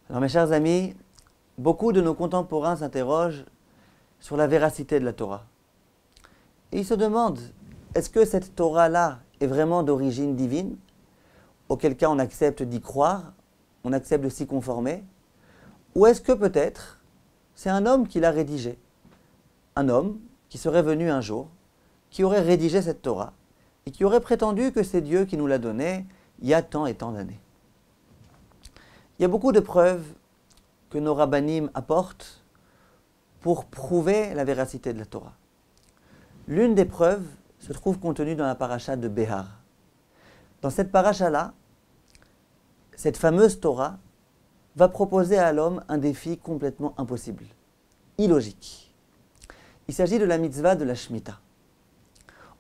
Alors mes chers amis, beaucoup de nos contemporains s'interrogent sur la véracité de la Torah. Et ils se demandent, est-ce que cette Torah-là est vraiment d'origine divine? Auquel cas on accepte d'y croire, on accepte de s'y conformer? Ou est-ce que peut-être c'est un homme qui l'a rédigée? Un homme qui serait venu un jour, qui aurait rédigé cette Torah, et qui aurait prétendu que c'est Dieu qui nous l'a donnée il y a tant et tant d'années. Il y a beaucoup de preuves que nos rabbanim apportent pour prouver la véracité de la Torah. L'une des preuves se trouve contenue dans la paracha de Behar. Dans cette paracha-là, cette fameuse Torah va proposer à l'homme un défi complètement impossible, illogique. Il s'agit de la mitzvah de la Shemitah.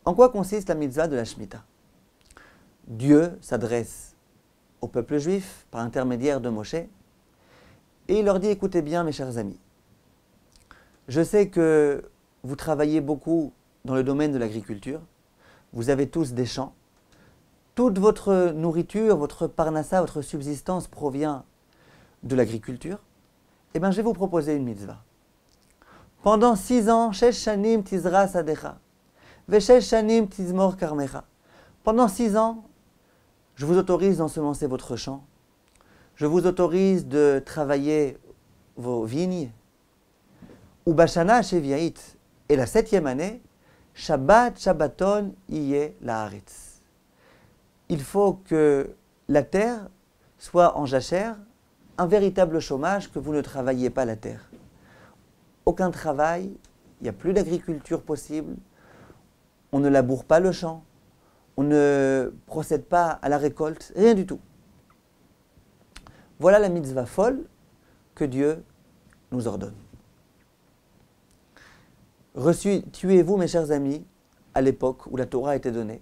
En quoi consiste la mitzvah de la Shemitah? Dieu s'adresse au peuple juif par l'intermédiaire de Moshe et il leur dit: écoutez bien mes chers amis, je sais que vous travaillez beaucoup dans le domaine de l'agriculture, vous avez tous des champs, toute votre nourriture, votre parnassa, votre subsistance provient de l'agriculture. Eh bien je vais vous proposer une mitzvah. Pendant 6 ans, shesh shanim tizra sadecha, veshesh shanim tizmor karmecha. Pendant 6 ans, je vous autorise d'ensemencer votre champ, je vous autorise de travailler vos vignes. Ou bashana sheviait, et la 7e année, Shabbat Shabbaton iye laaretz. Il faut que la terre soit en jachère, un véritable chômage, que vous ne travailliez pas la terre. Aucun travail, il n'y a plus d'agriculture possible, on ne laboure pas le champ, on ne procède pas à la récolte, rien du tout. Voilà la mitzvah folle que Dieu nous ordonne. Tuez-vous, mes chers amis, à l'époque où la Torah a été donnée,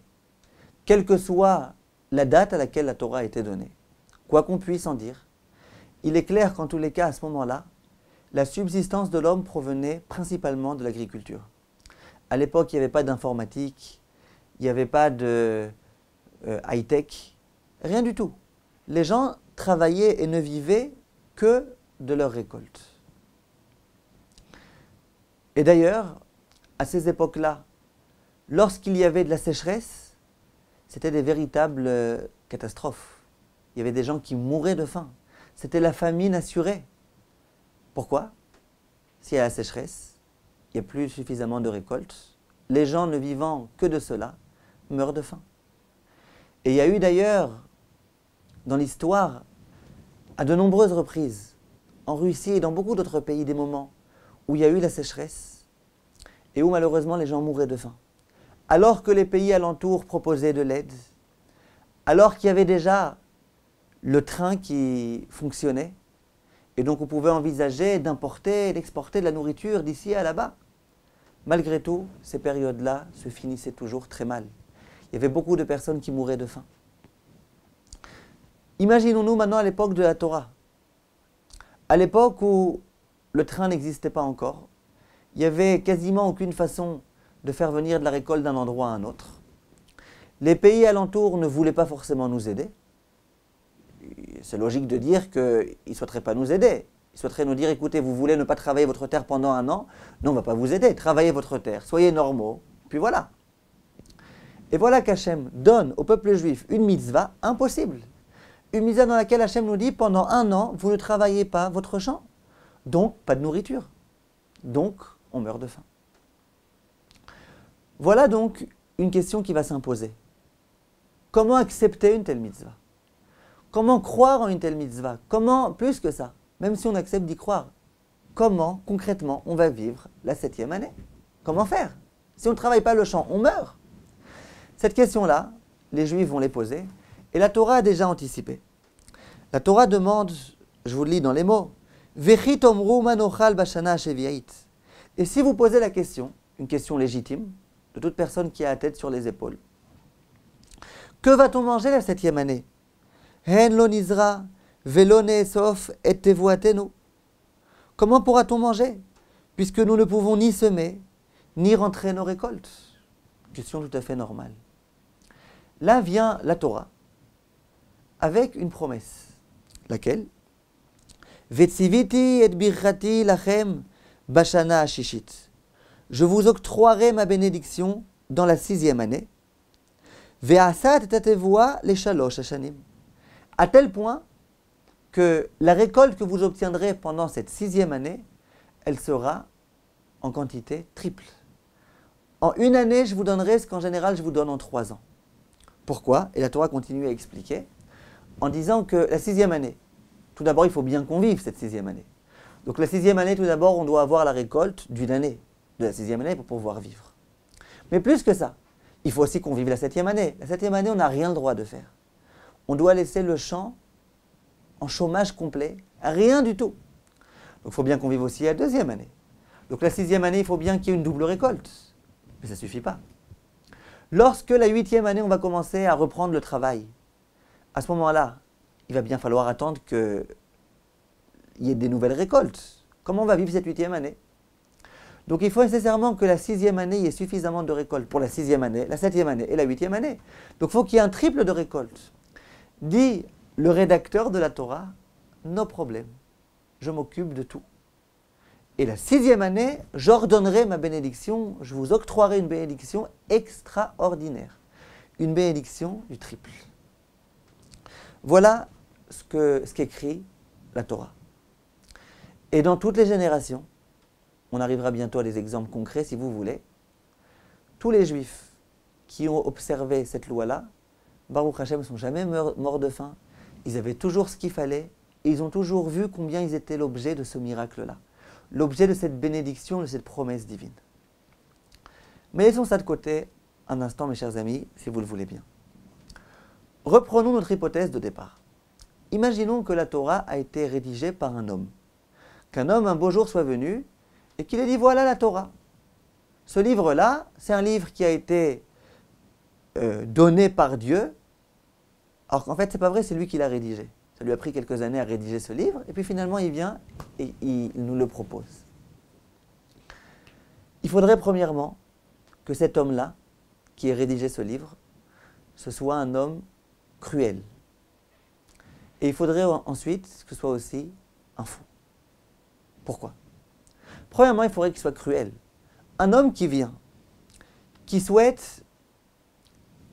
quelle que soit la date à laquelle la Torah a été donnée, quoi qu'on puisse en dire, il est clair qu'en tous les cas, à ce moment-là, la subsistance de l'homme provenait principalement de l'agriculture. À l'époque, il n'y avait pas d'informatique, il n'y avait pas de high-tech, rien du tout. Les gens travaillaient et ne vivaient que de leur récolte. Et d'ailleurs, à ces époques-là, lorsqu'il y avait de la sécheresse, c'était des véritables catastrophes. Il y avait des gens qui mouraient de faim. C'était la famine assurée. Pourquoi? S'il y a la sécheresse, il n'y a plus suffisamment de récoltes. Les gens ne vivant que de cela meurent de faim. Et il y a eu d'ailleurs, dans l'histoire, à de nombreuses reprises, en Russie et dans beaucoup d'autres pays, des moments où il y a eu la sécheresse et où malheureusement les gens mouraient de faim. Alors que les pays alentours proposaient de l'aide, alors qu'il y avait déjà le train qui fonctionnait, et donc on pouvait envisager d'importer et d'exporter de la nourriture d'ici à là-bas. Malgré tout, ces périodes-là se finissaient toujours très mal. Il y avait beaucoup de personnes qui mouraient de faim. Imaginons-nous maintenant à l'époque de la Torah. À l'époque où le train n'existait pas encore, il n'y avait quasiment aucune façon de faire venir de la récolte d'un endroit à un autre. Les pays alentours ne voulaient pas forcément nous aider. C'est logique de dire qu'ils ne souhaiteraient pas nous aider. Ils souhaiteraient nous dire: écoutez, vous voulez ne pas travailler votre terre pendant 1 an? Non, on ne va pas vous aider. Travaillez votre terre, soyez normaux, puis voilà. Et voilà qu'Hachem donne au peuple juif une mitzvah impossible. Une mitzvah dans laquelle Hachem nous dit: pendant 1 an, vous ne travaillez pas votre champ. Donc, pas de nourriture. Donc, on meurt de faim. Voilà donc une question qui va s'imposer. Comment accepter une telle mitzvah? Comment croire en une telle mitzvah? Comment, plus que ça, même si on accepte d'y croire, comment concrètement on va vivre la 7e année? Comment faire? Si on ne travaille pas le champ, on meurt. Cette question-là, les Juifs vont les poser, et la Torah a déjà anticipé. La Torah demande, je vous le lis dans les mots, Vechit omru manochal bashana sheviait. Et si vous posez la question, une question légitime, de toute personne qui a la tête sur les épaules, que va-t-on manger la 7e année? Hen lo nizra velo neesof et tevuatenu. Comment pourra-t-on manger, puisque nous ne pouvons ni semer, ni rentrer nos récoltes? Question tout à fait normale. Là vient la Torah avec une promesse. Laquelle? Vetziviti et birchati lachem bashana ashishit. Je vous octroierai ma bénédiction dans la 6e année. Ve'asat tatevoa les shalosh hashanim. À tel point que la récolte que vous obtiendrez pendant cette 6e année, elle sera en quantité triple. En une année, je vous donnerai ce qu'en général je vous donne en 3 ans. Pourquoi? Et la Torah continue à expliquer en disant que la 6e année, tout d'abord il faut bien qu'on vive cette 6e année. Donc la 6e année, tout d'abord, on doit avoir la récolte d'une année de la 6e année pour pouvoir vivre. Mais plus que ça, il faut aussi qu'on vive la 7e année. La 7e année, on n'a rien le droit de faire. On doit laisser le champ en chômage complet, rien du tout. Donc il faut bien qu'on vive aussi la 2e année. Donc la 6e année, il faut bien qu'il y ait une double récolte. Mais ça ne suffit pas. Lorsque la 8e année, on va commencer à reprendre le travail, à ce moment-là, il va bien falloir attendre qu'il y ait des nouvelles récoltes. Comment on va vivre cette 8e année? Donc il faut nécessairement que la 6e année, il y ait suffisamment de récoltes pour la 6e année, la 7e année et la 8e année. Donc il faut qu'il y ait un triple de récoltes. Dit le rédacteur de la Torah, no problème, je m'occupe de tout. Et la 6e année, j'ordonnerai ma bénédiction, je vous octroierai une bénédiction extraordinaire. Une bénédiction du triple. Voilà ce qu'écrit la Torah. Et dans toutes les générations, on arrivera bientôt à des exemples concrets si vous voulez, tous les Juifs qui ont observé cette loi-là, Baruch Hashem, ne sont jamais morts de faim. Ils avaient toujours ce qu'il fallait et ils ont toujours vu combien ils étaient l'objet de ce miracle-là. L'objet de cette bénédiction, de cette promesse divine. Mais laissons ça de côté un instant, mes chers amis, si vous le voulez bien. Reprenons notre hypothèse de départ. Imaginons que la Torah a été rédigée par un homme. Qu'un homme, un beau jour, soit venu et qu'il ait dit, voilà la Torah. Ce livre-là, c'est un livre qui a été donné par Dieu, alors qu'en fait, c'est pas vrai, c'est lui qui l'a rédigé. Ça lui a pris quelques années à rédiger ce livre, et puis finalement, il vient et il nous le propose. Il faudrait premièrement que cet homme-là, qui ait rédigé ce livre, ce soit un homme cruel. Et il faudrait ensuite que ce soit aussi un fou. Pourquoi? Premièrement, il faudrait qu'il soit cruel. Un homme qui vient, qui souhaite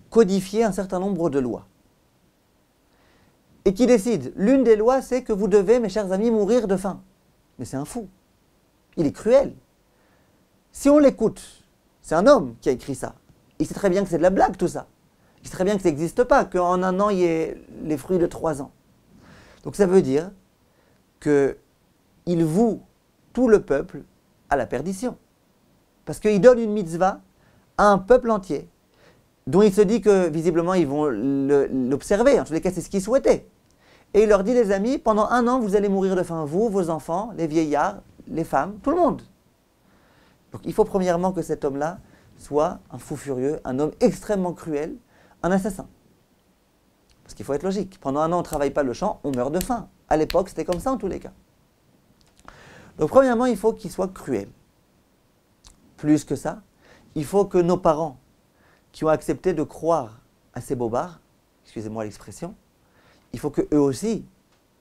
codifier un certain nombre de lois, et qui décide, l'une des lois, c'est que vous devez, mes chers amis, mourir de faim. Mais c'est un fou. Il est cruel. Si on l'écoute, c'est un homme qui a écrit ça. Il sait très bien que c'est de la blague, tout ça. Il sait très bien que ça n'existe pas, qu'en un an, il y ait les fruits de 3 ans. Donc ça veut dire qu'il voue tout le peuple à la perdition. Parce qu'il donne une mitzvah à un peuple entier, dont il se dit que, visiblement, ils vont l'observer. En tous les cas, c'est ce qu'ils souhaitaient. Et il leur dit, les amis, pendant 1 an, vous allez mourir de faim, vous, vos enfants, les vieillards, les femmes, tout le monde. Donc il faut premièrement que cet homme-là soit un fou furieux, un homme extrêmement cruel, un assassin. Parce qu'il faut être logique. Pendant 1 an, on ne travaille pas le champ, on meurt de faim. À l'époque, c'était comme ça en tous les cas. Donc premièrement, il faut qu'il soit cruel. Plus que ça, il faut que nos parents, qui ont accepté de croire à ces bobards, excusez-moi l'expression, il faut qu'eux aussi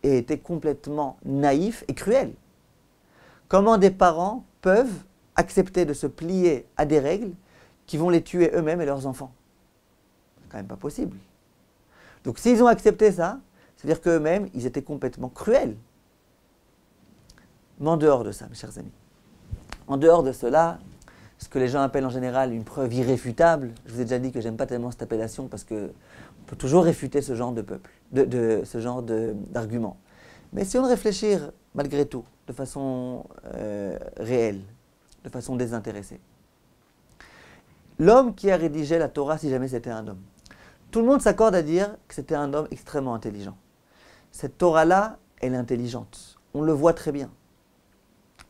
aient été complètement naïfs et cruels. Comment des parents peuvent accepter de se plier à des règles qui vont les tuer eux-mêmes et leurs enfants? C'est quand même pas possible. Donc s'ils ont accepté ça, c'est-à-dire qu'eux-mêmes, ils étaient complètement cruels. Mais en dehors de ça, mes chers amis, en dehors de cela, ce que les gens appellent en général une preuve irréfutable, je vous ai déjà dit que j'aime pas tellement cette appellation parce qu'on peut toujours réfuter ce genre ce genre d'argument. Mais si on réfléchit malgré tout, de façon réelle, de façon désintéressée, l'homme qui a rédigé la Torah, si jamais c'était un homme, tout le monde s'accorde à dire que c'était un homme extrêmement intelligent. Cette Torah-là, elle est intelligente. On le voit très bien.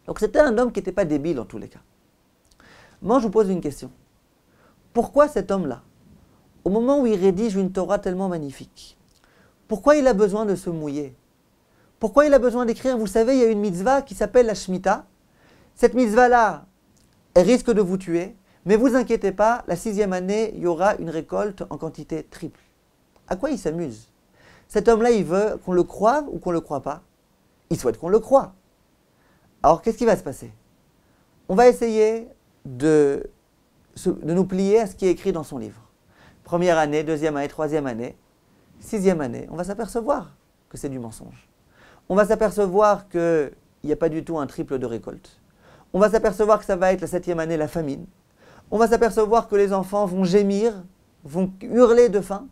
Donc c'était un homme qui n'était pas débile en tous les cas. Moi, je vous pose une question. Pourquoi cet homme-là, au moment où il rédige une Torah tellement magnifique, pourquoi il a besoin de se mouiller? Pourquoi il a besoin d'écrire? Vous savez, il y a une mitzvah qui s'appelle la Shemitah. Cette mitzvah-là, elle risque de vous tuer, mais vous inquiétez pas, la 6e année, il y aura une récolte en quantité triple. À quoi il s'amuse? Cet homme-là, il veut qu'on le croive ou qu'on ne le croit pas? il souhaite qu'on le croie. Alors qu'est-ce qui va se passer? On va essayer de nous plier à ce qui est écrit dans son livre. Première année, deuxième année, troisième année, sixième année, on va s'apercevoir que c'est du mensonge. On va s'apercevoir qu'il n'y a pas du tout un triple de récolte. On va s'apercevoir que ça va être la septième année, la famine. On va s'apercevoir que les enfants vont gémir, vont hurler de faim.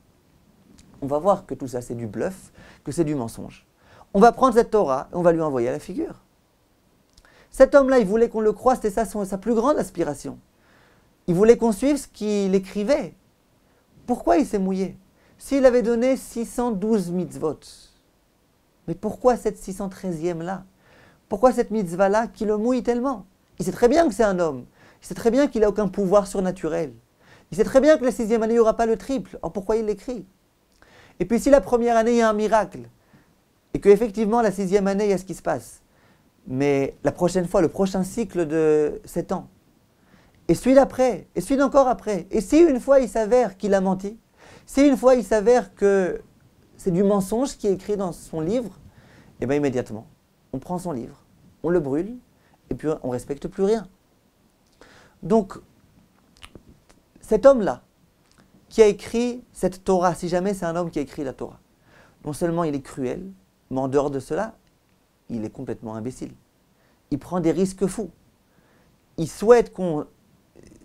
On va voir que tout ça c'est du bluff, que c'est du mensonge. On va prendre cette Torah et on va lui envoyer à la figure. Cet homme-là, il voulait qu'on le croie, c'était ça sa plus grande aspiration. Il voulait qu'on suive ce qu'il écrivait. Pourquoi il s'est mouillé? S'il avait donné 612 mitzvot, mais pourquoi cette 613e-là? Pourquoi cette mitzvah-là qui le mouille tellement? Il sait très bien que c'est un homme. Il sait très bien qu'il n'a aucun pouvoir surnaturel. Il sait très bien que la sixième année, il n'y aura pas le triple. Alors pourquoi il l'écrit? Et puis si la première année, il y a un miracle, et qu'effectivement, la sixième année, il y a ce qui se passe, mais la prochaine fois, le prochain cycle de 7 ans, et celui d'après, et celui d'encore après, et si une fois il s'avère qu'il a menti, si une fois il s'avère que c'est du mensonge qui est écrit dans son livre, et bien immédiatement, on prend son livre, on le brûle, et puis on ne respecte plus rien. Donc, cet homme-là, qui a écrit cette Torah, si jamais c'est un homme qui a écrit la Torah, non seulement il est cruel, mais en dehors de cela, il est complètement imbécile. Il prend des risques fous. Il souhaite qu'on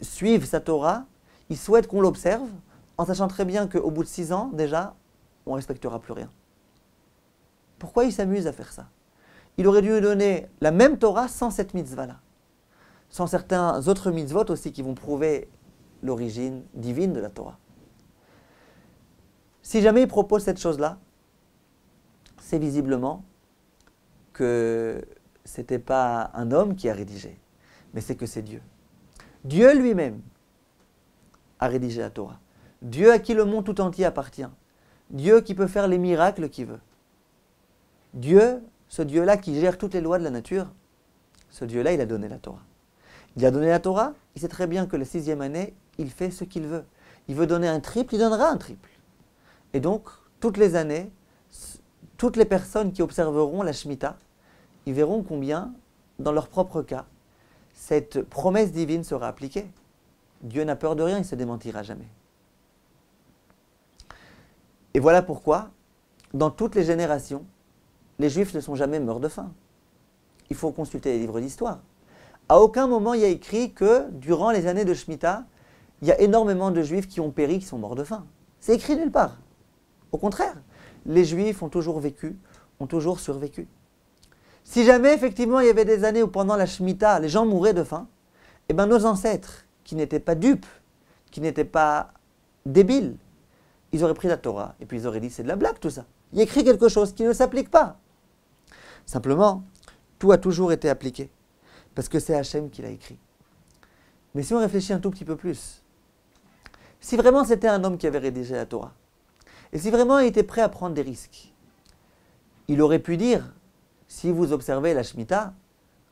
suive sa Torah, il souhaite qu'on l'observe, en sachant très bien qu'au bout de 6 ans, déjà, on ne respectera plus rien. Pourquoi il s'amuse à faire ça? Il aurait dû nous donner la même Torah sans cette mitzvah-là. Sans certains autres mitzvot aussi qui vont prouver l'origine divine de la Torah. Si jamais il propose cette chose-là, c'est visiblement que ce n'était pas un homme qui a rédigé, mais c'est que c'est Dieu. Dieu lui-même a rédigé la Torah. Dieu à qui le monde tout entier appartient. Dieu qui peut faire les miracles qu'il veut. Dieu, ce Dieu-là qui gère toutes les lois de la nature, ce Dieu-là, il a donné la Torah. Il a donné la Torah, il sait très bien que la sixième année, il fait ce qu'il veut. Il veut donner un triple, il donnera un triple. Et donc, toutes les années, toutes les personnes qui observeront la Shemitah, ils verront combien, dans leur propre cas, cette promesse divine sera appliquée. Dieu n'a peur de rien, il ne se démentira jamais. Et voilà pourquoi, dans toutes les générations, les Juifs ne sont jamais morts de faim. Il faut consulter les livres d'histoire. À aucun moment il y a écrit que, durant les années de Shemitah, il y a énormément de Juifs qui ont péri, qui sont morts de faim. C'est écrit nulle part. Au contraire, les Juifs ont toujours vécu, ont toujours survécu. Si jamais, effectivement, il y avait des années où, pendant la Shemitah, les gens mouraient de faim, eh bien, nos ancêtres, qui n'étaient pas dupes, qui n'étaient pas débiles, ils auraient pris la Torah, et puis ils auraient dit, c'est de la blague tout ça. Il y a écrit quelque chose qui ne s'applique pas. Simplement, tout a toujours été appliqué, parce que c'est Hachem qui l'a écrit. Mais si on réfléchit un tout petit peu plus, si vraiment c'était un homme qui avait rédigé la Torah, et si vraiment il était prêt à prendre des risques, il aurait pu dire, si vous observez la Shemitah,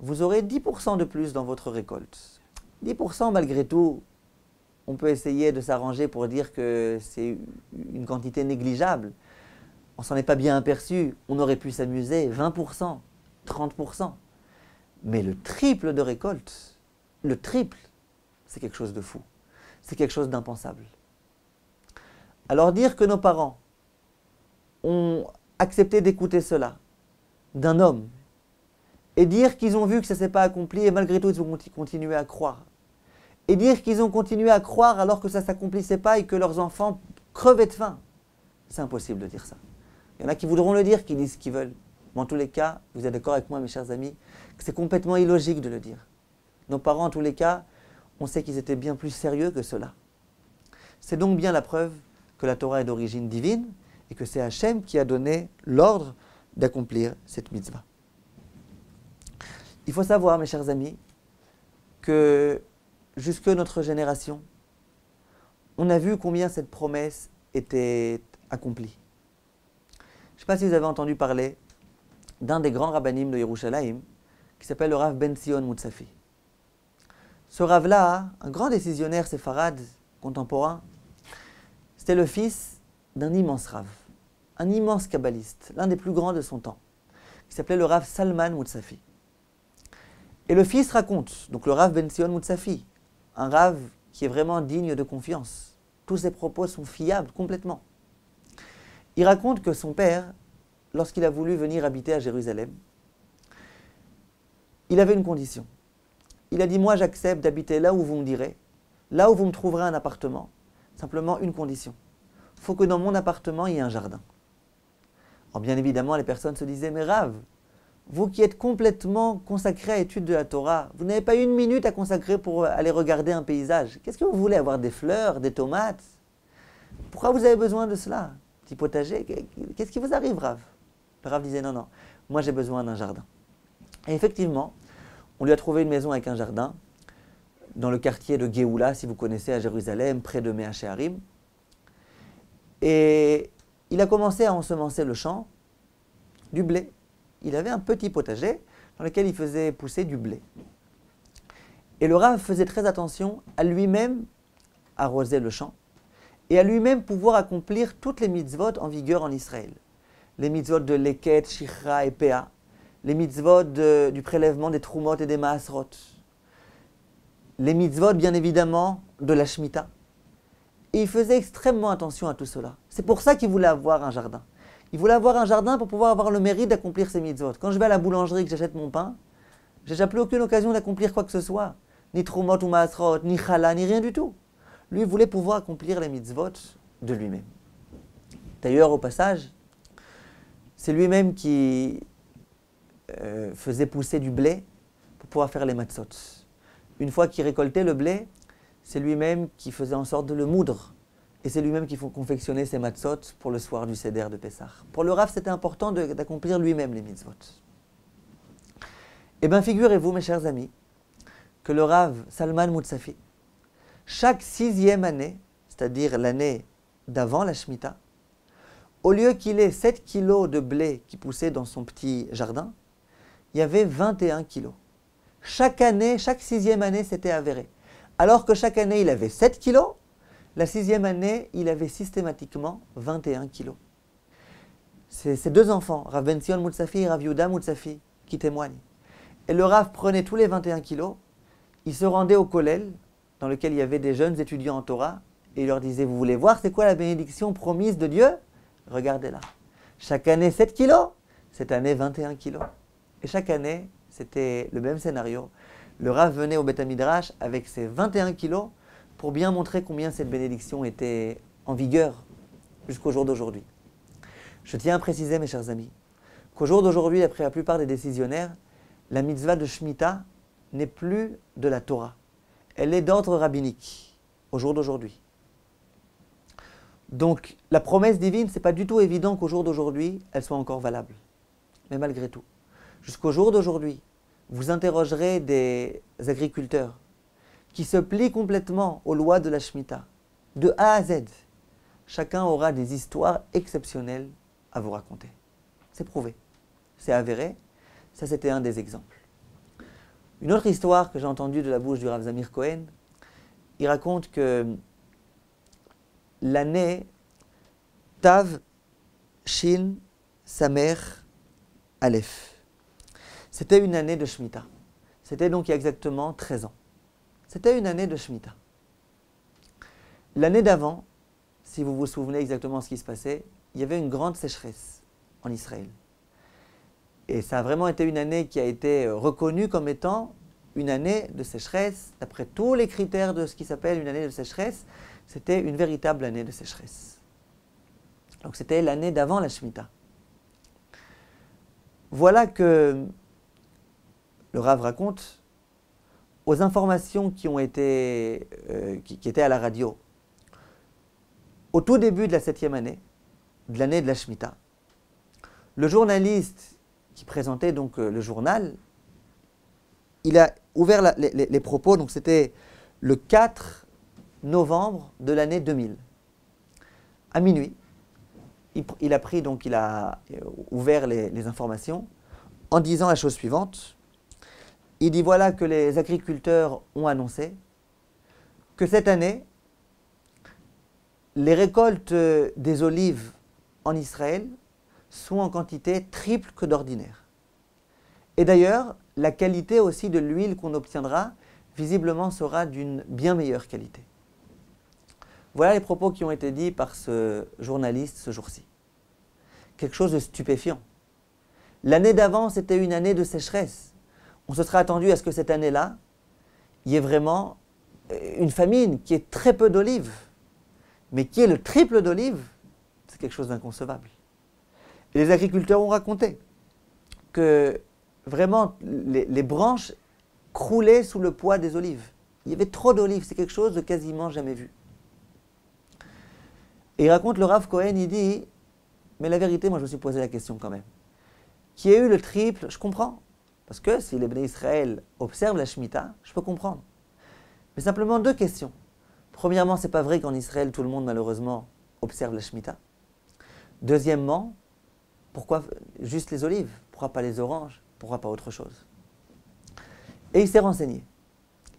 vous aurez 10% de plus dans votre récolte. 10% malgré tout, on peut essayer de s'arranger pour dire que c'est une quantité négligeable. On s'en est pas bien aperçu, on aurait pu s'amuser, 20%, 30%. Mais le triple de récolte, le triple, c'est quelque chose de fou. C'est quelque chose d'impensable. Alors dire que nos parents ont accepté d'écouter cela d'un homme et dire qu'ils ont vu que ça ne s'est pas accompli et malgré tout ils ont continué à croire et dire qu'ils ont continué à croire alors que ça ne s'accomplissait pas et que leurs enfants crevaient de faim, c'est impossible de dire ça. Il y en a qui voudront le dire, qui disent ce qu'ils veulent. Mais en tous les cas, vous êtes d'accord avec moi mes chers amis, que c'est complètement illogique de le dire. Nos parents en tous les cas, on sait qu'ils étaient bien plus sérieux que cela. C'est donc bien la preuve que la Torah est d'origine divine et que c'est Hachem qui a donné l'ordre d'accomplir cette mitzvah. Il faut savoir, mes chers amis, que jusque notre génération, on a vu combien cette promesse était accomplie. Je ne sais pas si vous avez entendu parler d'un des grands rabbinim de Yerushalayim qui s'appelle le Rav Ben Sion Moutsafi. Ce Rav-là, un grand décisionnaire séfarade contemporain, c'était le fils d'un immense Rav, un immense kabbaliste, l'un des plus grands de son temps, qui s'appelait le Rav Salman Moutsafi. Et le fils raconte, donc le Rav Ben Sion Moutsafi, un Rav qui est vraiment digne de confiance. Tous ses propos sont fiables complètement. Il raconte que son père, lorsqu'il a voulu venir habiter à Jérusalem, il avait une condition. Il a dit, moi j'accepte d'habiter là où vous me direz, là où vous me trouverez un appartement, simplement une condition. Il faut que dans mon appartement, il y ait un jardin. Alors bien évidemment, les personnes se disaient, mais Rav, vous qui êtes complètement consacré à l'étude de la Torah, vous n'avez pas une minute à consacrer pour aller regarder un paysage. Qu'est-ce que vous voulez, avoir des fleurs, des tomates? Pourquoi vous avez besoin de cela? Petit potager, qu'est-ce qui vous arrive, Rav? Le Rav disait, non, non, moi j'ai besoin d'un jardin. Et effectivement, on lui a trouvé une maison avec un jardin, dans le quartier de Géoula, si vous connaissez, à Jérusalem, près de Mea Shearim. Et il a commencé à ensemencer le champ, du blé. Il avait un petit potager dans lequel il faisait pousser du blé. Et le Rav faisait très attention à lui-même arroser le champ et à lui-même pouvoir accomplir toutes les mitzvot en vigueur en Israël. Les mitzvot de Leket, Shichra et Pea, les mitzvot du prélèvement des Trumot et des Maasrot, les mitzvot bien évidemment de la Shemitah. Et il faisait extrêmement attention à tout cela. C'est pour ça qu'il voulait avoir un jardin. Il voulait avoir un jardin pour pouvoir avoir le mérite d'accomplir ses mitzvot. Quand je vais à la boulangerie et que j'achète mon pain, j'ai déjà plus aucune occasion d'accomplir quoi que ce soit. Ni Trumot ou Maasrot, ni Chala, ni rien du tout. Lui, il voulait pouvoir accomplir les mitzvot de lui-même. D'ailleurs, au passage, c'est lui-même qui faisait pousser du blé pour pouvoir faire les matzot. Une fois qu'il récoltait le blé, c'est lui-même qui faisait en sorte de le moudre. Et c'est lui-même qui confectionnait ses matzot pour le soir du Seder de Pessah. Pour le Rav, c'était important d'accomplir lui-même les mitzvot. Eh bien, figurez-vous, mes chers amis, que le Rav Salman Moutsafi, chaque 6e année, c'est-à-dire l'année d'avant la Shemitah, au lieu qu'il ait 7 kilos de blé qui poussait dans son petit jardin, il y avait 21 kilos. Chaque année, chaque 6e année, c'était avéré. Alors que chaque année, il avait 7 kilos, la 6e année, il avait systématiquement 21 kilos. C'est ces deux enfants, Rav Ben Sion Moutsafi et Rav Yehuda Moutsafi, qui témoignent. Et le Rav prenait tous les 21 kilos, il se rendait au kollel, dans lequel il y avait des jeunes étudiants en Torah, et il leur disait, vous voulez voir c'est quoi la bénédiction promise de Dieu? Regardez-la. Chaque année 7 kilos, cette année 21 kilos. Et chaque année, c'était le même scénario. Le Rav venait au Beth Midrash avec ses 21 kilos pour bien montrer combien cette bénédiction était en vigueur jusqu'au jour d'aujourd'hui. Je tiens à préciser, mes chers amis, qu'au jour d'aujourd'hui, d'après la plupart des décisionnaires, la mitzvah de Shemitah n'est plus de la Torah. Elle est d'ordre rabbinique au jour d'aujourd'hui. Donc, la promesse divine, ce n'est pas du tout évident qu'au jour d'aujourd'hui, elle soit encore valable. Mais malgré tout, jusqu'au jour d'aujourd'hui, vous interrogerez des agriculteurs qui se plient complètement aux lois de la Shemitah, de A à Z. Chacun aura des histoires exceptionnelles à vous raconter. C'est prouvé, c'est avéré. Ça, c'était un des exemples. Une autre histoire que j'ai entendue de la bouche du Rav Zamir Cohen, il raconte que l'année Tav Shin Samer Aleph, c'était une année de Shemitah. C'était donc il y a exactement 13 ans. C'était une année de Shemitah. L'année d'avant, si vous vous souvenez exactement ce qui se passait, il y avait une grande sécheresse en Israël. Et ça a vraiment été une année qui a été reconnue comme étant une année de sécheresse. D'après tous les critères de ce qui s'appelle une année de sécheresse, c'était une véritable année de sécheresse. Donc c'était l'année d'avant la Shemitah. Voilà que le Rav raconte, aux informations qui ont été, qui étaient à la radio, au tout début de la 7e année, de l'année de la Shemitah, le journaliste qui présentait donc le journal, il a ouvert les propos, donc c'était le 4 novembre de l'année 2000. À minuit, il a ouvert les informations en disant la chose suivante. Il dit voilà que les agriculteurs ont annoncé que cette année, les récoltes des olives en Israël sont en quantité triple que d'ordinaire. Et d'ailleurs, la qualité aussi de l'huile qu'on obtiendra, visiblement, sera d'une bien meilleure qualité. Voilà les propos qui ont été dits par ce journaliste ce jour-ci. Quelque chose de stupéfiant. L'année d'avant, c'était une année de sécheresse. On se serait attendu à ce que cette année-là, il y ait vraiment une famine, qui ait très peu d'olives. Mais qui est le triple d'olives, c'est quelque chose d'inconcevable. Et les agriculteurs ont raconté que vraiment les branches croulaient sous le poids des olives. Il y avait trop d'olives, c'est quelque chose de quasiment jamais vu. Et il raconte le Rav Cohen, il dit, mais la vérité, moi je me suis posé la question quand même. Qui a eu le triple, je comprends. Parce que si les Bnei Israël observent la Shemitah, je peux comprendre. Mais simplement deux questions. Premièrement, ce n'est pas vrai qu'en Israël, tout le monde malheureusement observe la Shemitah. Deuxièmement, pourquoi juste les olives? Pourquoi pas les oranges? Pourquoi pas autre chose? Et il s'est renseigné.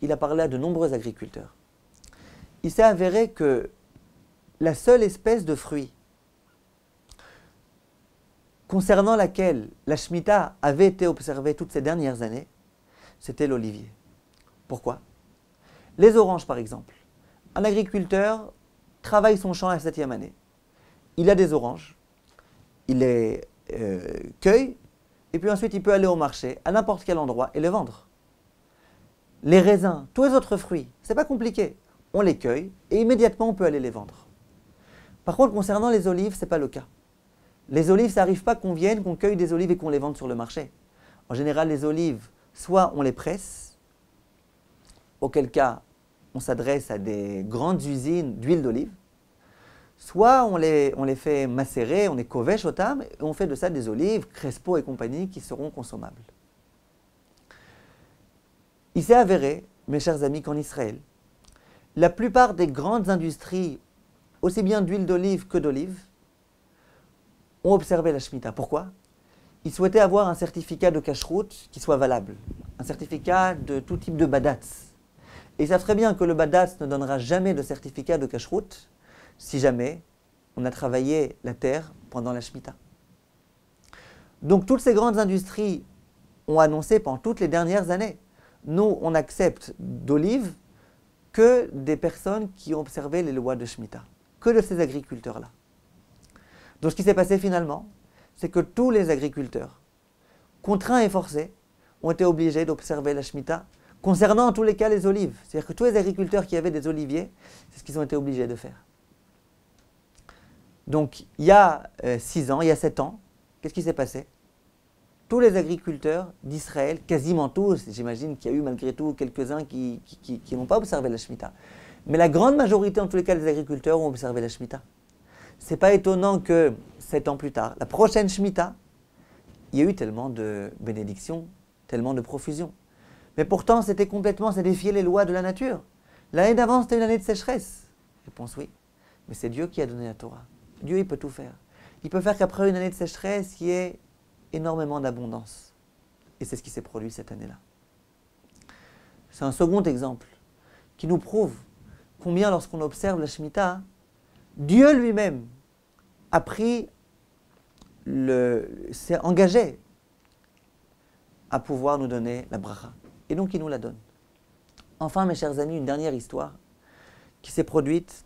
Il a parlé à de nombreux agriculteurs. Il s'est avéré que la seule espèce de fruit concernant laquelle la Shemitah avait été observée toutes ces dernières années, c'était l'olivier. Pourquoi? Les oranges, par exemple. Un agriculteur travaille son champ à la 7e année. Il a des oranges, il les cueille, et puis ensuite il peut aller au marché, à n'importe quel endroit, et les vendre. Les raisins, tous les autres fruits, c'est pas compliqué. On les cueille, et immédiatement on peut aller les vendre. Par contre, concernant les olives, ce n'est pas le cas. Les olives, ça n'arrive pas qu'on vienne, qu'on cueille des olives et qu'on les vende sur le marché. En général, les olives, soit on les presse, auquel cas on s'adresse à des grandes usines d'huile d'olive, soit on les fait macérer, on les kovèche au tam, et on fait de ça des olives, Crespo et compagnie, qui seront consommables. Il s'est avéré, mes chers amis, qu'en Israël, la plupart des grandes industries, aussi bien d'huile d'olive que d'olive, ont observé la Shemitah. Pourquoi? Ils souhaitaient avoir un certificat de cacherout qui soit valable, un certificat de tout type de badatz. Et ils savent très bien que le badatz ne donnera jamais de certificat de cacherout si jamais on a travaillé la terre pendant la Shemitah. Donc toutes ces grandes industries ont annoncé pendant toutes les dernières années, nous on accepte d'olives que des personnes qui ont observé les lois de Shemitah, que de ces agriculteurs-là. Donc ce qui s'est passé finalement, c'est que tous les agriculteurs, contraints et forcés, ont été obligés d'observer la Shemitah, concernant en tous les cas les olives. C'est-à-dire que tous les agriculteurs qui avaient des oliviers, c'est ce qu'ils ont été obligés de faire. Donc il y a 6 ans, il y a 7 ans, qu'est-ce qui s'est passé? Tous les agriculteurs d'Israël, quasiment tous, j'imagine qu'il y a eu malgré tout quelques-uns qui n'ont pas observé la Shemitah, mais la grande majorité en tous les cas des agriculteurs ont observé la Shemitah. Ce n'est pas étonnant que 7 ans plus tard, la prochaine Shemitah, il y a eu tellement de bénédictions, tellement de profusion. Mais pourtant, ça défiait les lois de la nature. L'année d'avant, c'était une année de sécheresse. Réponse oui. Mais c'est Dieu qui a donné la Torah. Dieu, il peut tout faire. Il peut faire qu'après une année de sécheresse, il y ait énormément d'abondance. Et c'est ce qui s'est produit cette année-là. C'est un second exemple qui nous prouve combien, lorsqu'on observe la Shemitah, Dieu lui-même s'est engagé à pouvoir nous donner la bracha. Et donc il nous la donne. Enfin, mes chers amis, une dernière histoire qui s'est produite,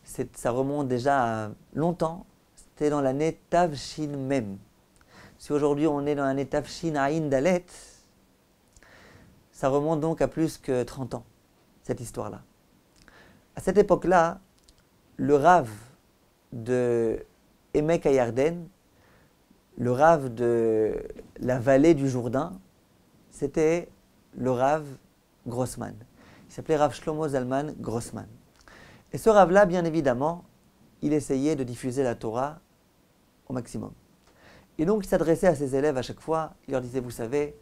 ça remonte déjà à longtemps, c'était dans l'année Tavshin Mem. Si aujourd'hui on est dans l'année Tavshin Aïn Dalet, ça remonte donc à plus que 30 ans, cette histoire-là. À cette époque-là, le Rav de Emek Ayarden, le Rav de la vallée du Jourdain, c'était le Rav Grossman. Il s'appelait Rav Shlomo Zalman Grossman. Et ce Rav-là, bien évidemment, il essayait de diffuser la Torah au maximum. Et donc, il s'adressait à ses élèves à chaque fois, il leur disait, vous savez,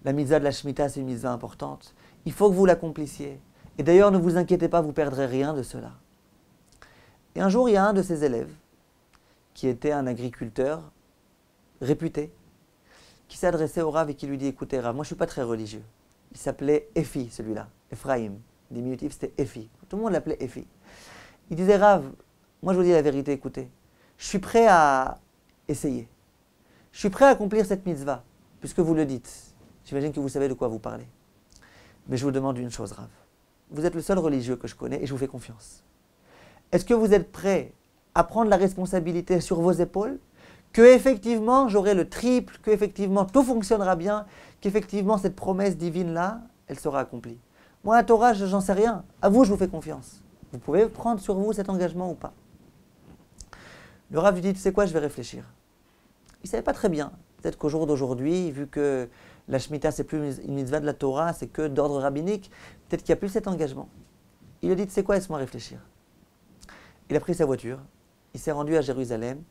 la mitzvah de la Shemitah, c'est une mitzvah importante, il faut que vous l'accomplissiez. Et d'ailleurs, ne vous inquiétez pas, vous ne perdrez rien de cela. Et un jour, il y a un de ses élèves, qui était un agriculteur réputé, qui s'adressait au Rav et qui lui dit, écoutez Rav, moi je ne suis pas très religieux. Il s'appelait Efi, celui-là, Ephraim. Diminutif, c'était Efi. Tout le monde l'appelait Efi. Il disait, Rav, moi je vous dis la vérité, écoutez, je suis prêt à essayer. Je suis prêt à accomplir cette mitzvah. puisque vous le dites, j'imagine que vous savez de quoi vous parlez. Mais je vous demande une chose, Rav. Vous êtes le seul religieux que je connais et je vous fais confiance. Est-ce que vous êtes prêt à prendre la responsabilité sur vos épaules, que effectivement j'aurai le triple, que effectivement tout fonctionnera bien, qu'effectivement cette promesse divine-là, elle sera accomplie? Moi, la Torah, j'en sais rien. À vous, je vous fais confiance. Vous pouvez prendre sur vous cet engagement ou pas? Le Rav lui dit, tu sais quoi, je vais réfléchir. Il ne savait pas très bien. Peut-être qu'au jour d'aujourd'hui, vu que la Shemitah, c'est plus une mitzvah de la Torah, c'est que d'ordre rabbinique, peut-être qu'il n'y a plus cet engagement. Il lui a dit, tu sais quoi, laisse-moi réfléchir. Il a pris sa voiture, il s'est rendu à Jérusalem,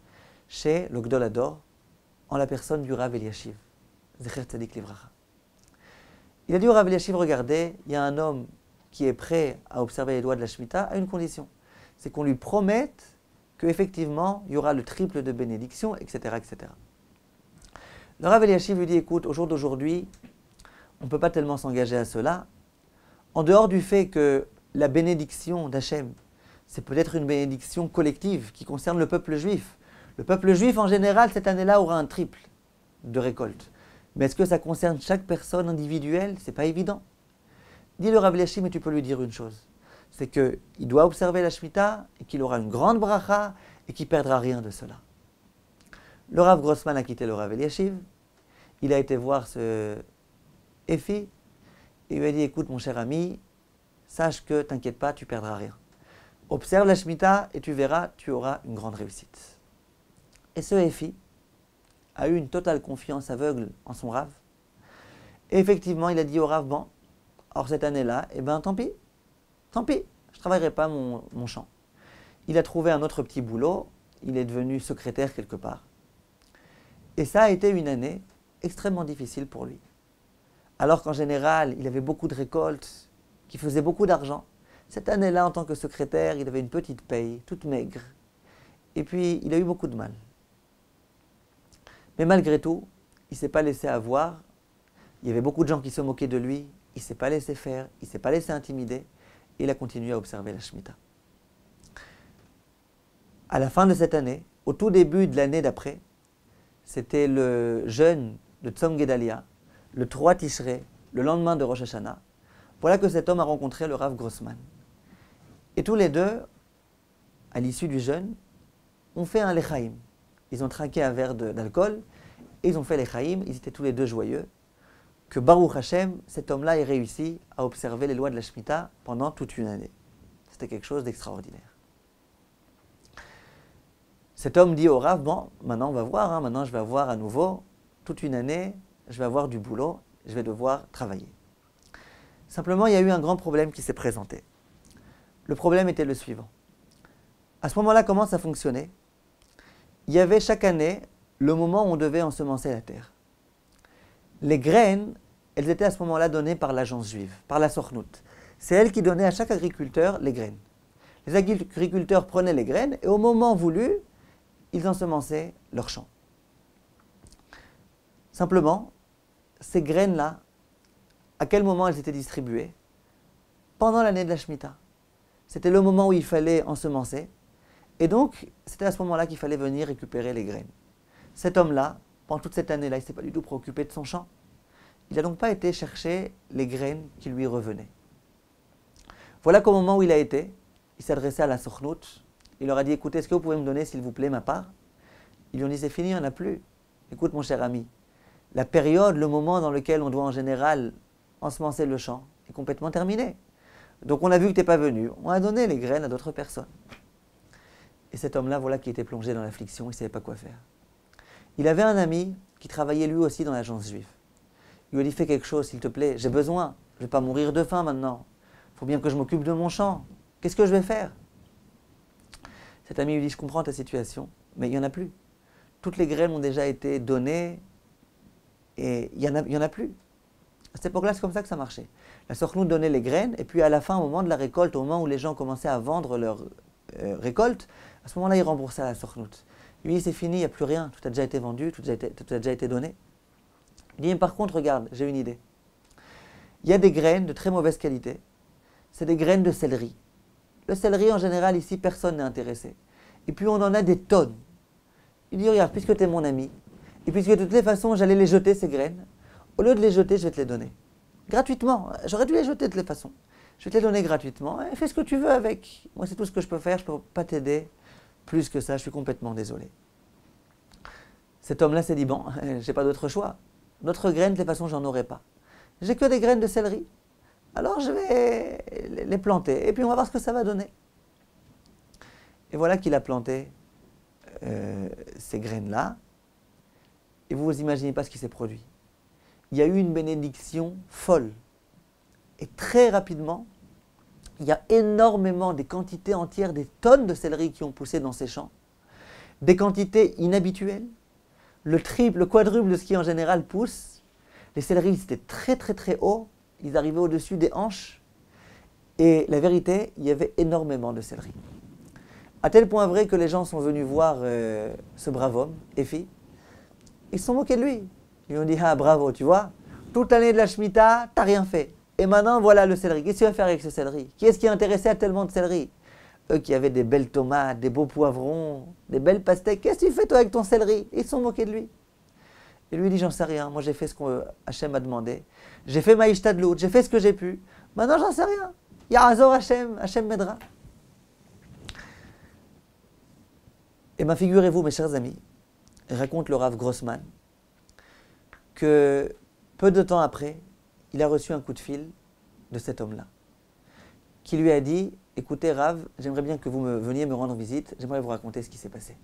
chez le Gdol Hador, en la personne du Rav Eliashiv, Zecher Tzadik Livracha. Il a dit au Rav Eliashiv, regardez, il y a un homme qui est prêt à observer les lois de la Shemitah à une condition, c'est qu'on lui promette qu'effectivement, il y aura le triple de bénédiction, etc., etc. Le Rav Eliashiv lui dit, écoute, au jour d'aujourd'hui, on ne peut pas tellement s'engager à cela, en dehors du fait que la bénédiction d'Hachem, c'est peut-être une bénédiction collective qui concerne le peuple juif. Le peuple juif, en général, cette année-là, aura un triple de récolte. Mais est-ce que ça concerne chaque personne individuelle? Ce n'est pas évident. Dit le Rav Eliashiv, mais tu peux lui dire une chose. C'est qu'il doit observer la Shemitah et qu'il aura une grande bracha et qu'il ne perdra rien de cela. Le Rav Grossman a quitté le Rav Eliashiv. Il a été voir ce Efi et lui a dit, écoute mon cher ami, sache que t'inquiète pas, tu ne perdras rien. Observe la Shemitah et tu verras, tu auras une grande réussite. Et ce Efi a eu une totale confiance aveugle en son Rav. Et effectivement, il a dit au Rav, bon, alors cette année-là, eh ben tant pis, je ne travaillerai pas mon champ. Il a trouvé un autre petit boulot, il est devenu secrétaire quelque part. Et ça a été une année extrêmement difficile pour lui. Alors qu'en général, il avait beaucoup de récoltes, qu'il faisait beaucoup d'argent. Cette année-là, en tant que secrétaire, il avait une petite paye, toute maigre. Et puis, il a eu beaucoup de mal. Mais malgré tout, il ne s'est pas laissé avoir. Il y avait beaucoup de gens qui se moquaient de lui. Il ne s'est pas laissé faire, il ne s'est pas laissé intimider. Et il a continué à observer la Shemitah. À la fin de cette année, au tout début de l'année d'après, c'était le jeûne de Tzom Gedalia, le 3 Tishrei, le lendemain de Rosh Hashanah. Voilà que cet homme a rencontré le Rav Grossman. Et tous les deux, à l'issue du jeûne, ont fait un lechaim. Ils ont trinqué un verre d'alcool et ils ont fait lechaim. Ils étaient tous les deux joyeux que Baruch Hashem, cet homme-là ait réussi à observer les lois de la Shemitah pendant toute une année. C'était quelque chose d'extraordinaire. Cet homme dit au Rav, bon, maintenant on va voir, maintenant je vais avoir à nouveau toute une année, je vais avoir du boulot, je vais devoir travailler. Simplement, il y a eu un grand problème qui s'est présenté. Le problème était le suivant. À ce moment-là, comment ça fonctionnait? Il y avait chaque année le moment où on devait ensemencer la terre. Les graines, elles étaient à ce moment-là données par l'agence juive, par la Sornout. C'est elle qui donnait à chaque agriculteur les graines. Les agriculteurs prenaient les graines et au moment voulu, ils ensemençaient leur champ. Simplement, ces graines-là, à quel moment elles étaient distribuées? Pendant l'année de la Shemitah. C'était le moment où il fallait ensemencer. Et donc, c'était à ce moment-là qu'il fallait venir récupérer les graines. Cet homme-là, pendant toute cette année-là, il ne s'est pas du tout préoccupé de son champ. Il n'a donc pas été chercher les graines qui lui revenaient. Voilà qu'au moment où il a été, il s'adressait à la Sornout. Il leur a dit, écoutez, est-ce que vous pouvez me donner, s'il vous plaît, ma part? Ils lui ont dit, c'est fini, il n'y en a plus. Écoute, mon cher ami, la période, le moment dans lequel on doit en général ensemencer le champ est complètement terminé. Donc on a vu que tu n'es pas venu, on a donné les graines à d'autres personnes. Et cet homme-là, voilà qui était plongé dans l'affliction, il ne savait pas quoi faire. Il avait un ami qui travaillait lui aussi dans l'agence juive. Il lui a dit, fais quelque chose, s'il te plaît, j'ai besoin, je ne vais pas mourir de faim maintenant. Il faut bien que je m'occupe de mon champ. Qu'est-ce que je vais faire? Cet ami lui dit, je comprends ta situation, mais il n'y en a plus. Toutes les graines ont déjà été données et il n'y en a plus. À cette époque-là, c'est comme ça que ça marchait. La Sornout donnait les graines et puis à la fin, au moment de la récolte, au moment où les gens commençaient à vendre leur récolte, à ce moment-là, ils remboursaient à la Sornout. Il dit, c'est fini, il n'y a plus rien, tout a déjà été vendu, tout a déjà été donné. Il dit, mais par contre, regarde, j'ai une idée. Il y a des graines de très mauvaise qualité. C'est des graines de céleri. Le céleri, en général, ici, personne n'est intéressé. Et puis, on en a des tonnes. Il dit, regarde, puisque tu es mon ami, Et puisque de toutes les façons, j'allais les jeter, ces graines, au lieu de les jeter, je vais te les donner. Gratuitement. J'aurais dû les jeter de toutes les façons. Je vais te les donner gratuitement. Et fais ce que tu veux avec. Moi, c'est tout ce que je peux faire. Je ne peux pas t'aider. Plus que ça, je suis complètement désolé. Cet homme-là s'est dit, bon, j'ai pas d'autre choix. D'autres graines, de toute façon, j'en aurai pas. J'ai que des graines de céleri. Alors, je vais les planter. Et puis, on va voir ce que ça va donner. Et voilà qu'il a planté ces graines-là. Et vous vous imaginez pas ce qui s'est produit. Il y a eu une bénédiction folle. Et très rapidement, il y a énormément, des quantités entières, des tonnes de céleri qui ont poussé dans ces champs. Des quantités inhabituelles. Le triple, le quadruple de ce qui en général pousse. Les céleris, c'était très très très haut. Ils arrivaient au-dessus des hanches. Et la vérité, il y avait énormément de céleri. À tel point vrai que les gens sont venus voir ce brave homme, Ephi. Ils se sont moqués de lui. Ils lui ont dit, ah bravo, tu vois, toute l'année de la Shemitah, t'as rien fait. Et maintenant, voilà le céleri. Qu'est-ce que tu vas faire avec ce céleri? Qui est-ce qui est intéressé à tellement de céleri? Eux qui avaient des belles tomates, des beaux poivrons, des belles pastèques. Qu'est-ce que tu fais toi avec ton céleri? Ils se sont moqués de lui. Et lui dit, j'en sais rien. Moi, j'ai fait ce qu'Hachem m'a demandé. J'ai fait ma ishtadlout, j'ai fait ce que j'ai pu. Maintenant, j'en sais rien. Ya'azor Hachem, Hachem m'aidera. Et bien, figurez-vous, mes chers amis, raconte le Rav Grossman, que peu de temps après, il a reçu un coup de fil de cet homme-là, qui lui a dit, écoutez Rav, j'aimerais bien que vous veniez me rendre visite, j'aimerais vous raconter ce qui s'est passé.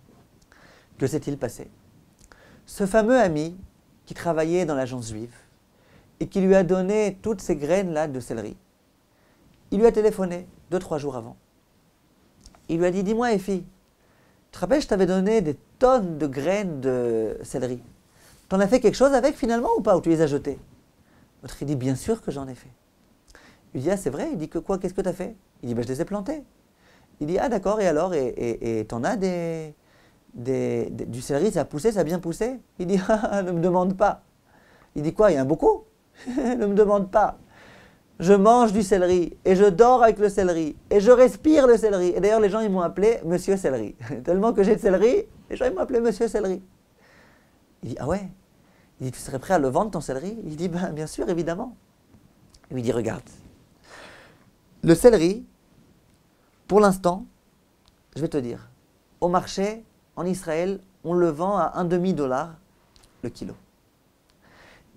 Que s'est-il passé? Ce fameux ami qui travaillait dans l'agence juive et qui lui a donné toutes ces graines-là de céleri, il lui a téléphoné 2-3 jours avant. Il lui a dit, dis-moi Ephi, tu te rappelles, je t'avais donné des tonnes de graines de céleri. T'en as fait quelque chose avec finalement ou pas? Ou tu les as jetées? L'autre, il dit, bien sûr que j'en ai fait. Il dit, ah c'est vrai? Il dit, que quoi? Qu'est-ce que tu as fait? Il dit, ben, je les ai plantées. Il dit, ah d'accord, et alors? Et t'en as du céleri, ça a poussé, ça a bien poussé? Il dit, ah, ne me demande pas. Il dit, quoi? Il y en a beaucoup? Ne me demande pas. Je mange du céleri, et je dors avec le céleri, et je respire le céleri. Et d'ailleurs, les gens, ils m'ont appelé Monsieur Céleri. Tellement que j'ai de céleri, les gens, ils m'ont appelé Monsieur Céleri. Il dit, ah ouais? Il dit, tu serais prêt à le vendre, ton céleri? Il dit, ben, bien sûr, évidemment. Il lui dit, regarde, le céleri, pour l'instant, je vais te dire, au marché, en Israël, on le vend à $1,5 le kilo.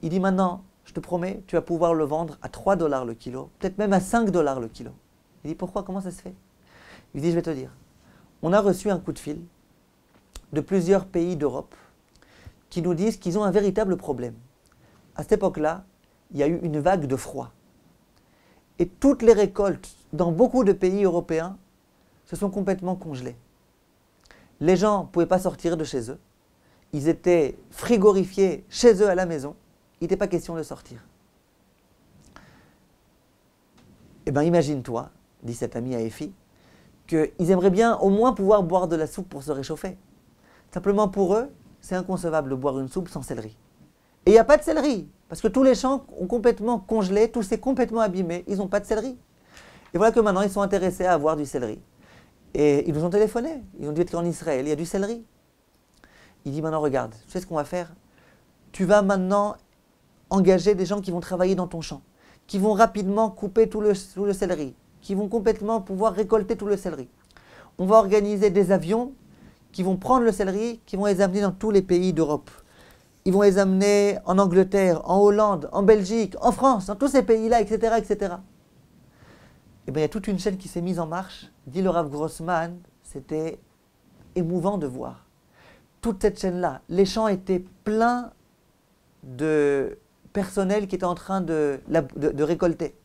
Il dit, maintenant, je te promets, tu vas pouvoir le vendre à $3 le kilo, peut-être même à $5 le kilo. Il dit, pourquoi? Comment ça se fait? Il dit, je vais te dire, on a reçu un coup de fil de plusieurs pays d'Europe qui nous disent qu'ils ont un véritable problème. À cette époque-là, il y a eu une vague de froid. Et toutes les récoltes dans beaucoup de pays européens se sont complètement congelées. Les gens ne pouvaient pas sortir de chez eux. Ils étaient frigorifiés chez eux à la maison. Il n'était pas question de sortir. Eh bien, imagine-toi, dit cet ami à Ephi, qu'ils aimeraient bien au moins pouvoir boire de la soupe pour se réchauffer. Simplement pour eux, c'est inconcevable de boire une soupe sans céleri. Et il n'y a pas de céleri, parce que tous les champs ont complètement congelé, tout s'est complètement abîmé, ils n'ont pas de céleri. Et voilà que maintenant, ils sont intéressés à avoir du céleri. Et ils nous ont téléphoné, ils ont dit qu'en Israël, il y a du céleri. Il dit maintenant, regarde, tu sais ce qu'on va faire? Tu vas maintenant engager des gens qui vont travailler dans ton champ, qui vont rapidement couper tout le céleri, qui vont complètement pouvoir récolter tout le céleri. On va organiser des avions qui vont prendre le céleri, qui vont les amener dans tous les pays d'Europe. Ils vont les amener en Angleterre, en Hollande, en Belgique, en France, dans tous ces pays-là, etc., etc. Et bien, il y a toute une chaîne qui s'est mise en marche. Dit le Rav Grossman, c'était émouvant de voir. Toute cette chaîne-là, les champs étaient pleins de personnel qui était en train de récolter.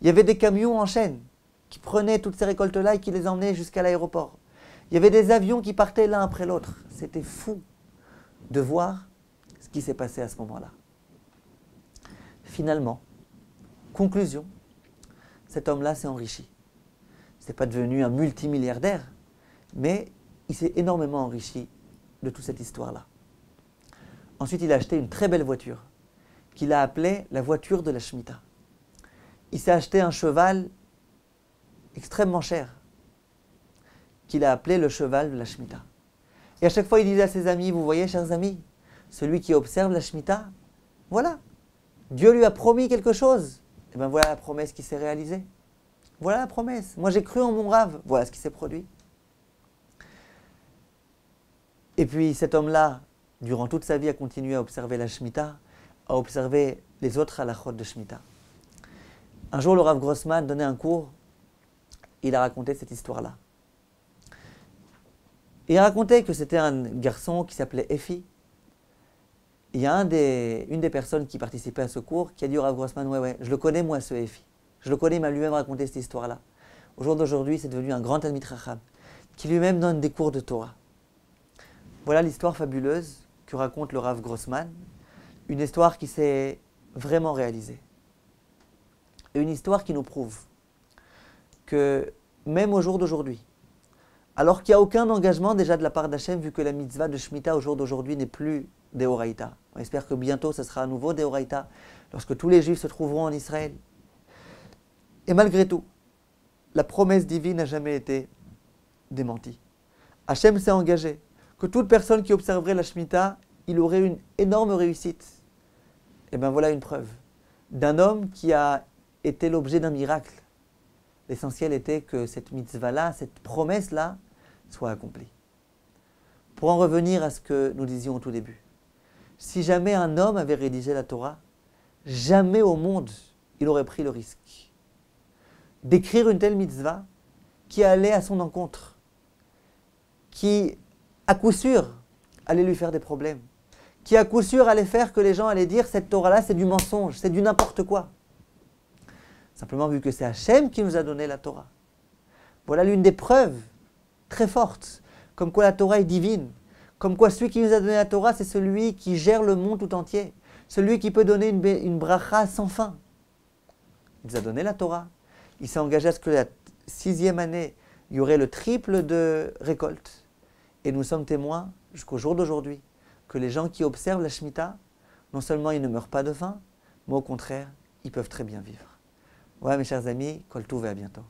Il y avait des camions en chaîne qui prenaient toutes ces récoltes-là et qui les emmenaient jusqu'à l'aéroport. Il y avait des avions qui partaient l'un après l'autre. C'était fou de voir ce qui s'est passé à ce moment-là. Finalement, conclusion, cet homme-là s'est enrichi. Ce n'est pas devenu un multimilliardaire, mais il s'est énormément enrichi de toute cette histoire-là. Ensuite, il a acheté une très belle voiture qu'il a appelée la voiture de la Shemitah. Il s'est acheté un cheval extrêmement cher qu'il a appelé le cheval de la Shemitah. Et à chaque fois, il disait à ses amis, vous voyez, chers amis, celui qui observe la Shemitah, voilà, Dieu lui a promis quelque chose. Et bien voilà la promesse qui s'est réalisée. Voilà la promesse. Moi j'ai cru en mon Rav, voilà ce qui s'est produit. Et puis cet homme-là, durant toute sa vie, a continué à observer la Shemitah, à observer les autres halachot de Shemitah. Un jour, le Rav Grossman donnait un cours, il a raconté cette histoire-là. Il a raconté que c'était un garçon qui s'appelait Efi. Il y a une des personnes qui participait à ce cours qui a dit au Rav Grossman, ouais, je le connais moi ce Efi. Je le connais, il m'a lui-même raconté cette histoire-là. Au jour d'aujourd'hui, c'est devenu un grand Talmid Chacham, qui lui-même donne des cours de Torah. Voilà l'histoire fabuleuse que raconte le Rav Grossman, une histoire qui s'est vraiment réalisée. Et une histoire qui nous prouve que même au jour d'aujourd'hui, alors qu'il n'y a aucun engagement déjà de la part d'Hachem, vu que la mitzvah de Shemitah au jour d'aujourd'hui n'est plus Deoraita. On espère que bientôt ce sera à nouveau Deoraita, lorsque tous les Juifs se trouveront en Israël. Et malgré tout, la promesse divine n'a jamais été démentie. Hachem s'est engagé que toute personne qui observerait la Shemitah, il aurait une énorme réussite. Et bien voilà une preuve d'un homme qui a été l'objet d'un miracle. L'essentiel était que cette mitzvah-là, cette promesse-là, soit accomplie. Pour en revenir à ce que nous disions au tout début, si jamais un homme avait rédigé la Torah, jamais au monde il aurait pris le risque d'écrire une telle mitzvah qui allait à son encontre, qui à coup sûr allait lui faire des problèmes, qui à coup sûr allait faire que les gens allaient dire cette Torah-là c'est du mensonge, c'est du n'importe quoi. Simplement vu que c'est Hachem qui nous a donné la Torah. Voilà l'une des preuves très fortes, comme quoi la Torah est divine, comme quoi celui qui nous a donné la Torah, c'est celui qui gère le monde tout entier, celui qui peut donner une bracha sans fin. Il nous a donné la Torah. Il s'est engagé à ce que la 6e année, il y aurait le triple de récolte. Et nous sommes témoins, jusqu'au jour d'aujourd'hui, que les gens qui observent la Shemitah, non seulement ils ne meurent pas de faim, mais au contraire, ils peuvent très bien vivre. Voilà mes chers amis, Kol Touv et à bientôt.